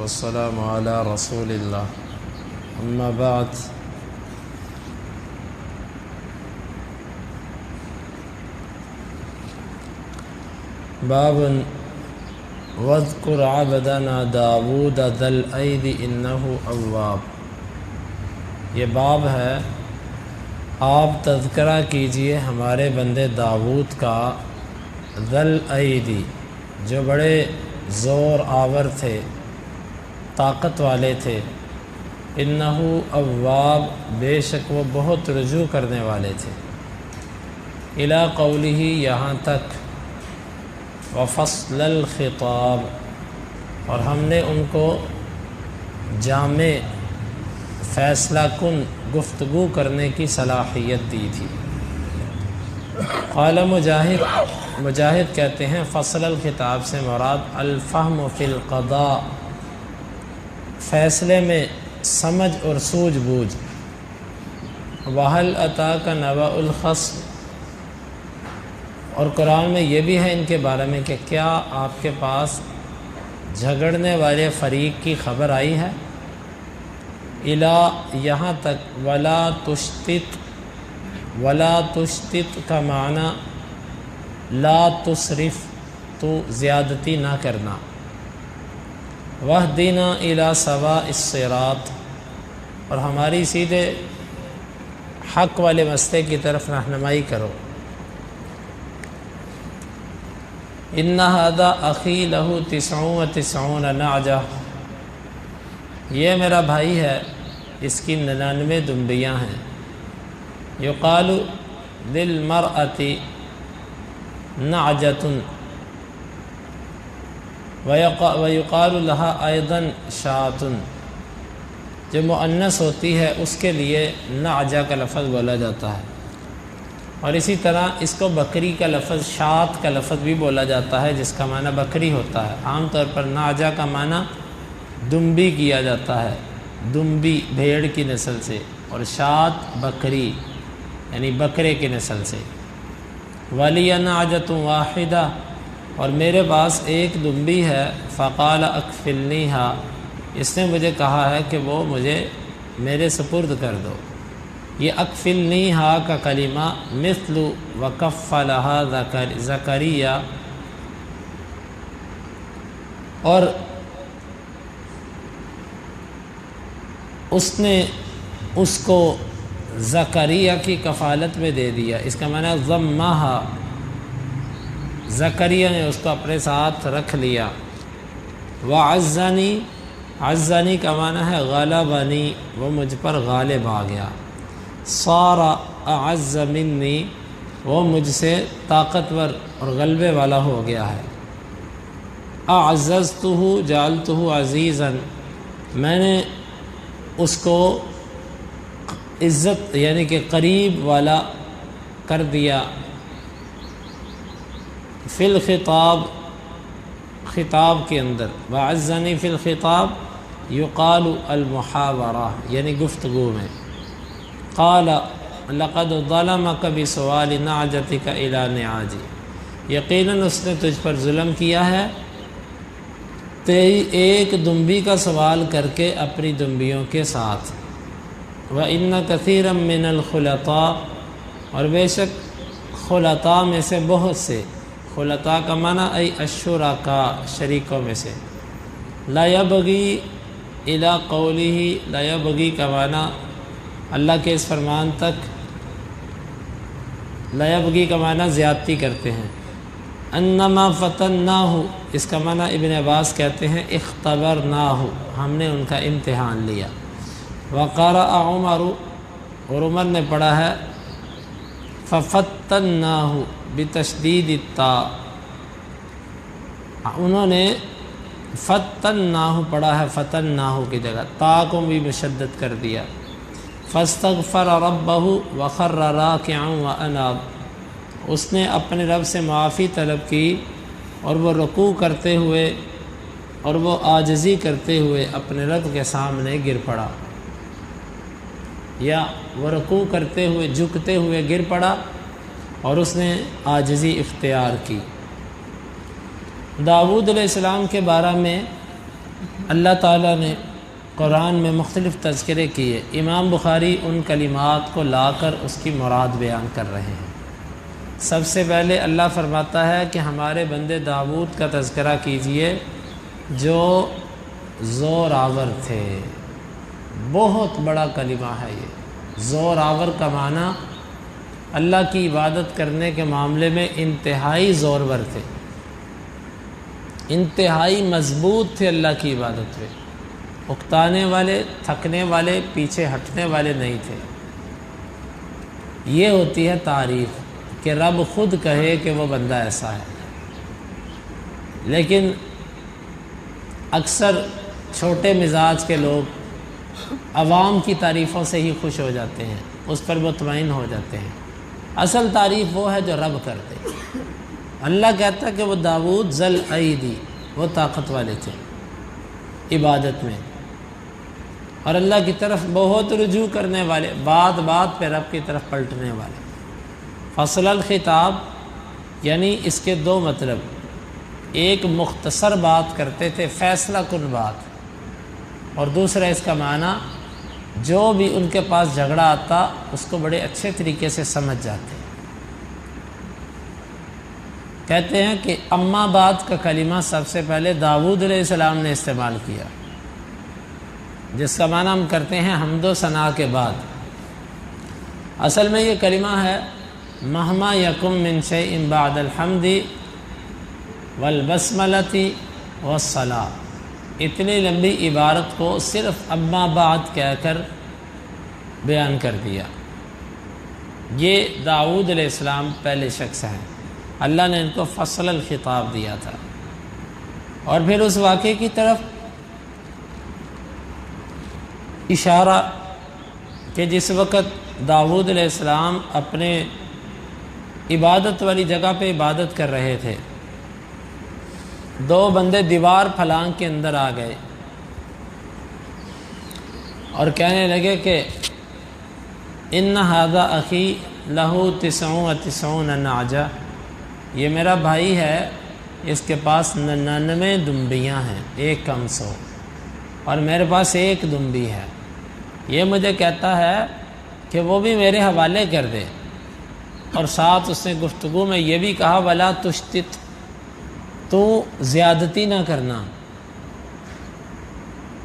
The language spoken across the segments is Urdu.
والسلام على رسول الله أما بعد باب واذكر عبدنا داود ذا الأيد إنه أواب۔ یہ باب ہے، آپ تذکرہ کیجئے ہمارے بندے داود کا، ذا الأيد جو بڑے زور آور تھے، طاقت والے تھے، انہ اواب بے شک وہ بہت رجوع کرنے والے تھے، الی قولہ یہاں تک، وفصل الخطاب اور ہم نے ان کو جامع فیصلہ کن گفتگو کرنے کی صلاحیت دی تھی۔ قال مجاہد کہتے ہیں فصل الخطاب سے مراد الفہم فی القضاء، فیصلے میں سمجھ اور سوجھ بوجھ۔ وَهَلْ أَتَاكَ نَبَأُ الْخَصْمِ، اور قرآن میں یہ بھی ہے ان کے بارے میں کہ کیا آپ کے پاس جھگڑنے والے فریق کی خبر آئی ہے، الی یہاں تک، ولا تشتت کا معنی لا تصرف، تو زیادتی نہ کرنا، وَاهْدِنَا إِلَى سَوَاءِ الصِّرَاطِ اور ہماری سیدھے حق والے مسئلے کی طرف رہنمائی کرو۔ إِنَّ هَذَا أَخِي لَهُ 99 نَعْجَةٌ، یہ میرا بھائی ہے، اس کی 99 دمبیاں ہیں۔ يُقَالُ لِلْمَرْأَةِ نَعْجَةٌ وَيُقَالُ لَهَا أَيْضًا شَاةٌ، جو مؤنث ہوتی ہے اس کے لیے نعجہ کا لفظ بولا جاتا ہے، اور اسی طرح اس کو بکری کا لفظ شات کا لفظ بھی بولا جاتا ہے، جس کا معنی بکری ہوتا ہے۔ عام طور پر نعجہ کا معنی دمبی کیا جاتا ہے، دمبی بھیڑ کی نسل سے، اور شات بکری یعنی بکرے کی نسل سے۔ وَلِيَ نَعْجَةٌ وَاحِدَةٌ اور میرے پاس ایک دمبی ہے، فَقَالَ أَكْفِلْنِيهَا اس نے مجھے کہا ہے کہ وہ مجھے میرے سپرد کر دو۔ یہ اکفلنیہا کا کلمہ مثل وکفلہا زکریہ، اور اس نے اس کو زکریہ کی کفالت میں دے دیا، اس کا معنی ضمہا، زکریہ نے اس کو اپنے ساتھ رکھ لیا۔ وعزنی، عزنی کا معنی ہے غلبنی، وہ مجھ پر غالب آ گیا۔ صار اعز منی، وہ مجھ سے طاقتور اور غلبے والا ہو گیا ہے۔ اعززتہ جعلتہ عزیزا، میں نے اس کو عزت یعنی کہ قریب والا کر دیا۔ فی الخطاب، خطاب کے اندر، وعزنی فی الخطاب یقال المحاورہ یعنی گفتگو میں۔ قال لقد ظلمک بسؤال نعجتک الی نعاجی، یقیناً اس نے تجھ پر ظلم کیا ہے تیری ایک دمبی کا سوال کر کے اپنی دمبیوں کے ساتھ۔ وَإِنَّ كَثِيرًا مِّنَ الْخُلَطَاءِ اور بے شک خلطاء میں سے بہت سے، خلطاء کا معنی ای الشرکاء شریکوں میں سے، لا یبغی الی قولہ، لا یبغی کا معنی اللہ کے اس فرمان تک، لا یبغی کا معنی زیادتی کرتے ہیں۔ انما فتناہ اس کا معنی ابن عباس کہتے ہیں اختبرناہ، ہم نے ان کا امتحان لیا۔ وقرأ عمر اور عمر نے پڑھا ہے ففتناہ بتشدید التاء، انہوں نے فتناہ پڑھا ہے فتناہ کی جگہ، تا کو بھی مشدد کر دیا۔ فاستغفر ربہ وخر راکعا واناب، اس نے اپنے رب سے معافی طلب کی اور وہ رکوع کرتے ہوئے اور وہ عاجزی کرتے ہوئے اپنے رب کے سامنے گر پڑا، یا وہ رکوع کرتے ہوئے جھکتے ہوئے گر پڑا اور اس نے عاجزی اختیار کی۔ داؤد علیہ السلام کے بارے میں اللہ تعالیٰ نے قرآن میں مختلف تذکرے کیے، امام بخاری ان کلمات کو لا کر اس کی مراد بیان کر رہے ہیں۔ سب سے پہلے اللہ فرماتا ہے کہ ہمارے بندے داؤد کا تذکرہ کیجئے جو زور آور تھے۔ بہت بڑا کلمہ ہے یہ۔ زور آور کا معنی اللہ کی عبادت کرنے کے معاملے میں انتہائی زورور تھے، انتہائی مضبوط تھے اللہ کی عبادت میں، اکتانے والے، تھکنے والے، پیچھے ہٹنے والے نہیں تھے۔ یہ ہوتی ہے تعریف کہ رب خود کہے کہ وہ بندہ ایسا ہے۔ لیکن اکثر چھوٹے مزاج کے لوگ عوام کی تعریفوں سے ہی خوش ہو جاتے ہیں، اس پر مطمئن ہو جاتے ہیں۔ اصل تعریف وہ ہے جو رب کرتے۔ اللہ کہتا ہے کہ وہ داؤد ذل ایدی، وہ طاقت والے تھے عبادت میں، اور اللہ کی طرف بہت رجوع کرنے والے، بات بات پہ رب کی طرف پلٹنے والے۔ فصل الخطاب یعنی اس کے دو مطلب، ایک مختصر بات کرتے تھے، فیصلہ کن بات، اور دوسرا اس کا معنی جو بھی ان کے پاس جھگڑا آتا اس کو بڑے اچھے طریقے سے سمجھ جاتے۔ کہتے ہیں کہ اما بعد کا کلمہ سب سے پہلے داؤد علیہ السلام نے استعمال کیا، جس کا معنی ہم کرتے ہیں حمد و ثنا کے بعد۔ اصل میں یہ کلمہ ہے مہما یکم من شیء بعد الحمد والبسملۃ والصلاۃ۔ اتنی لمبی عبارت کو صرف اما بعد کہہ کر بیان کر دیا۔ یہ داؤد علیہ السلام پہلے شخص ہیں، اللہ نے ان کو فصل الخطاب دیا تھا۔ اور پھر اس واقعے کی طرف اشارہ کہ جس وقت داؤد علیہ السلام اپنے عبادت والی جگہ پہ عبادت کر رہے تھے، دو بندے دیوار پھلانگ کے اندر آ گئے اور کہنے لگے کہ ان ھذا اخی لہ 99 نعجہ، یہ میرا بھائی ہے، اس کے پاس 99 دمبیاں ہیں، ایک کم 100، اور میرے پاس ایک دمبی ہے۔ یہ مجھے کہتا ہے کہ وہ بھی میرے حوالے کر دے، اور ساتھ اس نے گفتگو میں یہ بھی کہا ولا تشتت، تو زیادتی نہ کرنا۔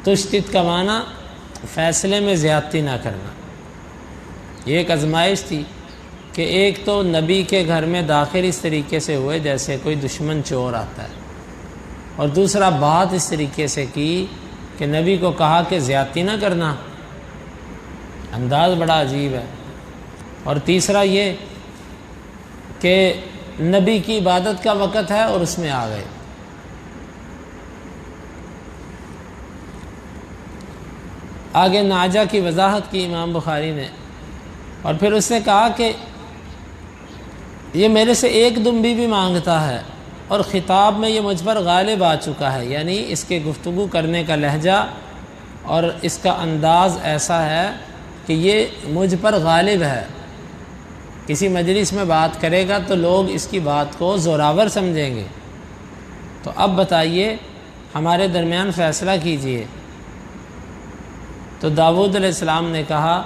تشتت کا معنی فیصلے میں زیادتی نہ کرنا۔ یہ ایک آزمائش تھی کہ ایک تو نبی کے گھر میں داخل اس طریقے سے ہوئے جیسے کوئی دشمن چور آتا ہے، اور دوسرا بات اس طریقے سے کی کہ نبی کو کہا کہ زیادتی نہ کرنا، انداز بڑا عجیب ہے۔ اور تیسرا یہ کہ نبی کی عبادت کا وقت ہے اور اس میں آ گئے۔ آگے ناجہ کی وضاحت کی امام بخاری نے، اور پھر اس نے کہا کہ یہ میرے سے ایک دمبی بھی مانگتا ہے، اور خطاب میں یہ مجھ پر غالب آ چکا ہے، یعنی اس کے گفتگو کرنے کا لہجہ اور اس کا انداز ایسا ہے کہ یہ مجھ پر غالب ہے۔ کسی مجلس میں بات کرے گا تو لوگ اس کی بات کو زوراور سمجھیں گے، تو اب بتائیے ہمارے درمیان فیصلہ کیجئے۔ تو داؤد علیہ السلام نے کہا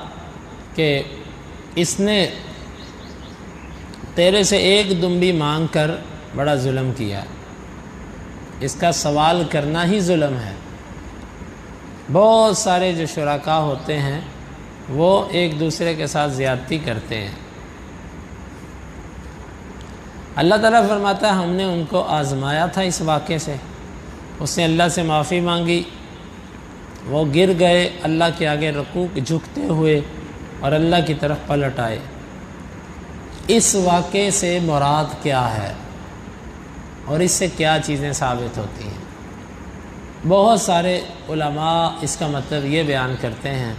کہ اس نے تیرے سے ایک دمبی مانگ کر بڑا ظلم کیا، اس کا سوال کرنا ہی ظلم ہے۔ بہت سارے جو شرکاء ہوتے ہیں وہ ایک دوسرے کے ساتھ زیادتی کرتے ہیں۔ اللہ تعالیٰ فرماتا ہے ہم نے ان کو آزمایا تھا اس واقعے سے، اس نے اللہ سے معافی مانگی، وہ گر گئے اللہ کے آگے رکوع جھکتے ہوئے اور اللہ کی طرف پلٹ آئے۔ اس واقعے سے مراد کیا ہے اور اس سے کیا چیزیں ثابت ہوتی ہیں؟ بہت سارے علماء اس کا مطلب یہ بیان کرتے ہیں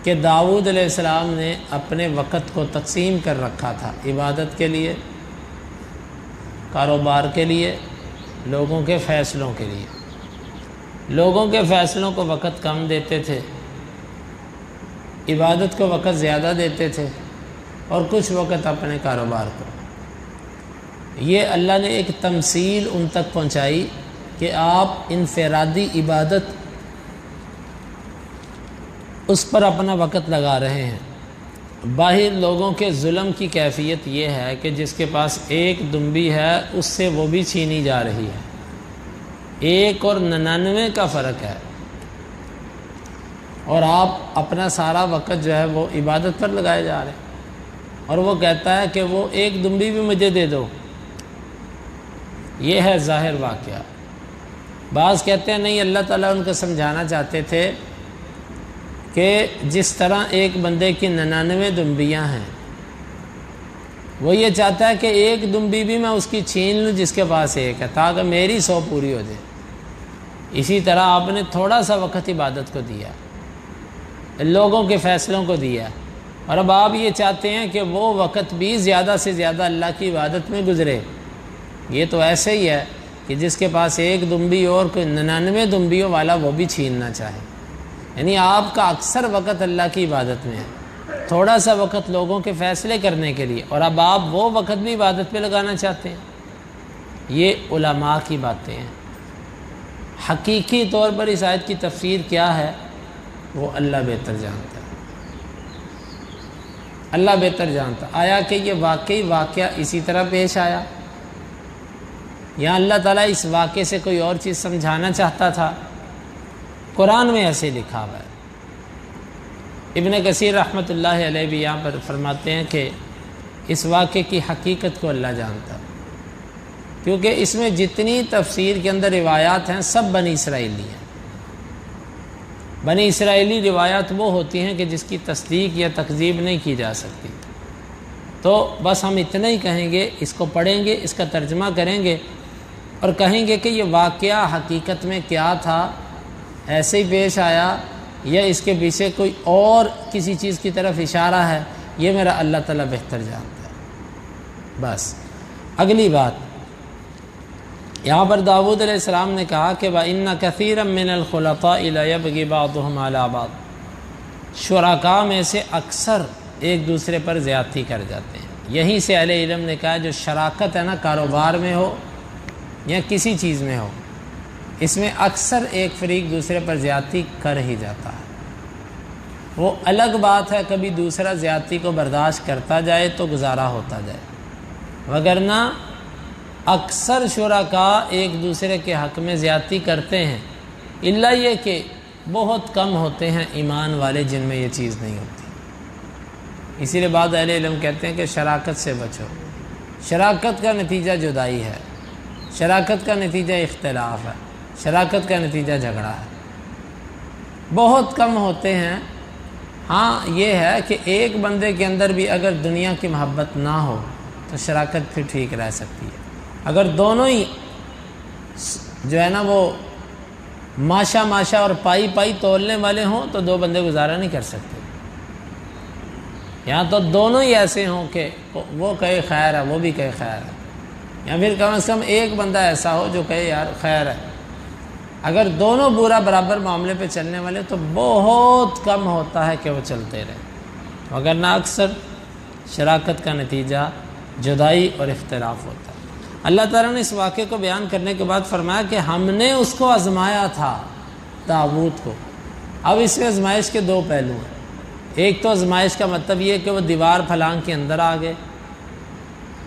کہ داؤد علیہ السلام نے اپنے وقت کو تقسیم کر رکھا تھا، عبادت کے لیے، کاروبار کے لیے، لوگوں کے فیصلوں کے لیے۔ لوگوں کے فیصلوں کو وقت کم دیتے تھے، عبادت کو وقت زیادہ دیتے تھے، اور کچھ وقت اپنے کاروبار کو۔ یہ اللہ نے ایک تمثیل ان تک پہنچائی کہ آپ انفرادی عبادت اس پر اپنا وقت لگا رہے ہیں۔ باہر لوگوں کے ظلم کی کیفیت یہ ہے کہ جس کے پاس ایک دمبی ہے اس سے وہ بھی چھینی جا رہی ہے، 1 اور 99 کا فرق ہے، اور آپ اپنا سارا وقت جو ہے وہ عبادت پر لگائے جا رہے ہیں، اور وہ کہتا ہے کہ وہ 1 دمبی بھی مجھے دے دو۔ یہ ہے ظاہر واقعہ۔ بعض کہتے ہیں نہیں، اللہ تعالیٰ ان کو سمجھانا چاہتے تھے کہ جس طرح ایک بندے کی 99 دمبیاں ہیں، وہ یہ چاہتا ہے کہ 1 دمبی بھی میں اس کی چھین لوں جس کے پاس 1 ہے، تاکہ میری 100 پوری ہو جائے۔ اسی طرح آپ نے تھوڑا سا وقت عبادت کو دیا، لوگوں کے فیصلوں کو دیا، اور اب آپ یہ چاہتے ہیں کہ وہ وقت بھی زیادہ سے زیادہ اللہ کی عبادت میں گزرے۔ یہ تو ایسے ہی ہے کہ جس کے پاس 1 دمبی اور کوئی 99 دمبیوں والا وہ بھی چھیننا چاہے۔ یعنی آپ کا اکثر وقت اللہ کی عبادت میں ہے، تھوڑا سا وقت لوگوں کے فیصلے کرنے کے لیے، اور اب آپ وہ وقت بھی عبادت پہ لگانا چاہتے ہیں۔ یہ علماء کی باتیں ہیں۔ حقیقی طور پر اس آیت کی تفسیر کیا ہے وہ اللہ بہتر جانتا ہے، اللہ بہتر جانتا۔ آیا کہ یہ واقعی واقعہ اسی طرح پیش آیا، یا اللہ تعالیٰ اس واقعے سے کوئی اور چیز سمجھانا چاہتا تھا؟ قرآن میں ایسے لکھا ہوا ہے۔ ابن کثیر رحمۃ اللہ علیہ بھی یہاں پر فرماتے ہیں کہ اس واقعے کی حقیقت کو اللہ جانتا ہے، کیونکہ اس میں جتنی تفسیر کے اندر روایات ہیں سب بنی اسرائیلی ہیں۔ بنی اسرائیلی روایات وہ ہوتی ہیں کہ جس کی تصدیق یا تکذیب نہیں کی جا سکتی۔ تو بس ہم اتنا ہی کہیں گے، اس کو پڑھیں گے، اس کا ترجمہ کریں گے اور کہیں گے کہ یہ واقعہ حقیقت میں کیا تھا، ایسے ہی پیش آیا یا اس کے پیچھے کوئی اور کسی چیز کی طرف اشارہ ہے، یہ میرا اللہ تعالیٰ بہتر جانتا ہے۔ بس اگلی بات، یہاں پر داؤد علیہ السلام نے کہا کہ وَإِنَّ كَثِيرًا مِّنَ الْخُلَطَاءِ لَيَبْغِي بَعْضُهُمْ عَلَىٰ بَعْضٍ، شرکاء میں سے اکثر ایک دوسرے پر زیادتی کر جاتے ہیں۔ یہیں سے اہل علم نے کہا جو شراکت ہے نا، کاروبار میں ہو یا کسی چیز میں ہو، اس میں اکثر ایک فریق دوسرے پر زیادتی کر ہی جاتا ہے۔ وہ الگ بات ہے کبھی دوسرا زیادتی کو برداشت کرتا جائے تو گزارا ہوتا جائے، وگرنہ اکثر شرکاء ایک دوسرے کے حق میں زیادتی کرتے ہیں، الا یہ کہ بہت کم ہوتے ہیں ایمان والے جن میں یہ چیز نہیں ہوتی۔ اسی لیے بعض اہل علم کہتے ہیں کہ شراکت سے بچو۔ شراکت کا نتیجہ جدائی ہے، شراکت کا نتیجہ اختلاف ہے، شراکت کا نتیجہ جھگڑا ہے۔ بہت کم ہوتے ہیں۔ ہاں یہ ہے کہ ایک بندے کے اندر بھی اگر دنیا کی محبت نہ ہو تو شراکت پھر ٹھیک رہ سکتی ہے۔ اگر دونوں ہی جو ہے نا وہ ماشا ماشا اور پائی پائی تولنے والے ہوں تو 2 بندے گزارا نہیں کر سکتے۔ یا تو دونوں ہی ایسے ہوں کہ وہ کہے خیر ہے وہ بھی کہے خیر ہے، یا پھر کم از کم ایک بندہ ایسا ہو جو کہے یار خیر ہے۔ اگر دونوں برا برابر معاملے پہ چلنے والے تو بہت کم ہوتا ہے کہ وہ چلتے رہیں، وگرنہ اکثر شراکت کا نتیجہ جدائی اور اختلاف ہوتا ہے۔ اللہ تعالیٰ نے اس واقعے کو بیان کرنے کے بعد فرمایا کہ ہم نے اس کو آزمایا تھا، داؤد کو۔ اب اس میں آزمائش کے 2 پہلو ہیں۔ ایک تو آزمائش کا مطلب یہ کہ وہ دیوار پھلانگ کے اندر آ گئے،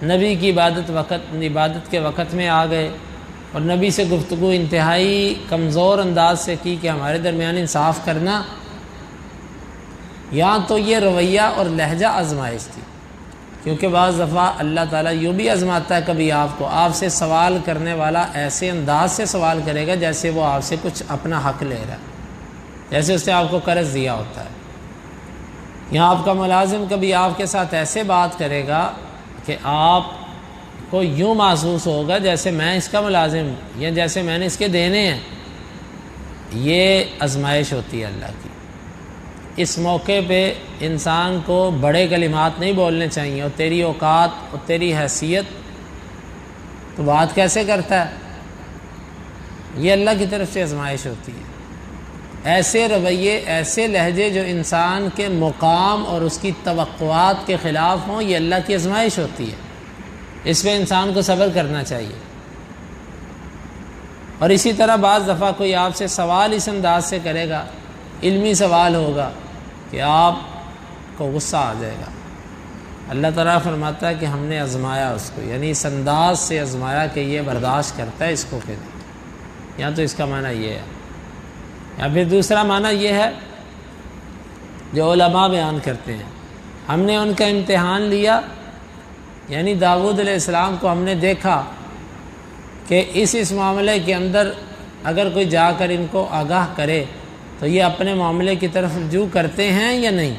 نبی کی عبادت کے وقت میں آ گئے، اور نبی سے گفتگو انتہائی کمزور انداز سے کی کہ ہمارے درمیان انصاف کرنا۔ یہاں تو یہ رویہ اور لہجہ آزمائش تھی، کیونکہ بعض دفعہ اللہ تعالیٰ یوں بھی آزماتا ہے کبھی آپ کو، آپ سے سوال کرنے والا ایسے انداز سے سوال کرے گا جیسے وہ آپ سے کچھ اپنا حق لے رہا ہے، جیسے اس نے آپ کو قرض دیا ہوتا ہے۔ یہاں آپ کا ملازم کبھی آپ کے ساتھ ایسے بات کرے گا کہ آپ کو یوں محسوس ہوگا جیسے میں اس کا ملازم یا جیسے میں نے اس کے دینے ہیں۔ یہ آزمائش ہوتی ہے اللہ کی۔ اس موقع پہ انسان کو بڑے کلمات نہیں بولنے چاہیے، اور تیری اوقات اور تیری حیثیت تو بات کیسے کرتا ہے، یہ اللہ کی طرف سے آزمائش ہوتی ہے۔ ایسے رویے، ایسے لہجے جو انسان کے مقام اور اس کی توقعات کے خلاف ہوں، یہ اللہ کی آزمائش ہوتی ہے۔ اس پہ انسان کو صبر کرنا چاہیے۔ اور اسی طرح بعض دفعہ کوئی آپ سے سوال اس انداز سے کرے گا، علمی سوال ہوگا کہ آپ کو غصہ آ جائے گا۔ اللہ تعالیٰ فرماتا ہے کہ ہم نے آزمایا اس کو، یعنی اس انداز سے آزمایا کہ یہ برداشت کرتا ہے اس کو کہ نہیں۔ یا تو اس کا معنی یہ ہے، یا پھر دوسرا معنی یہ ہے جو علماء بیان کرتے ہیں، ہم نے ان کا امتحان لیا، یعنی داؤد علیہ السلام کو ہم نے دیکھا کہ اس معاملے کے اندر اگر کوئی جا کر ان کو آگاہ کرے تو یہ اپنے معاملے کی طرف رجوع کرتے ہیں یا نہیں۔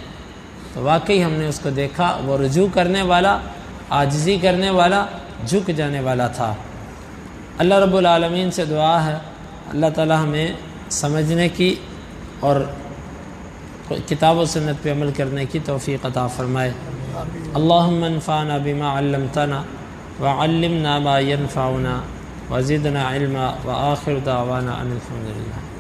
تو واقعی ہم نے اس کو دیکھا، وہ رجوع کرنے والا، عاجزی کرنے والا، جھک جانے والا تھا۔ اللہ رب العالمین سے دعا ہے اللہ تعالی ہمیں سمجھنے کی اور کتاب و سنت پہ عمل کرنے کی توفیق عطا فرمائے۔ اللہم انفعنا بما علمتنا وعلمنا ما ينفعنا وزدنا علما وآخر دعوانا ان الحمد للہ۔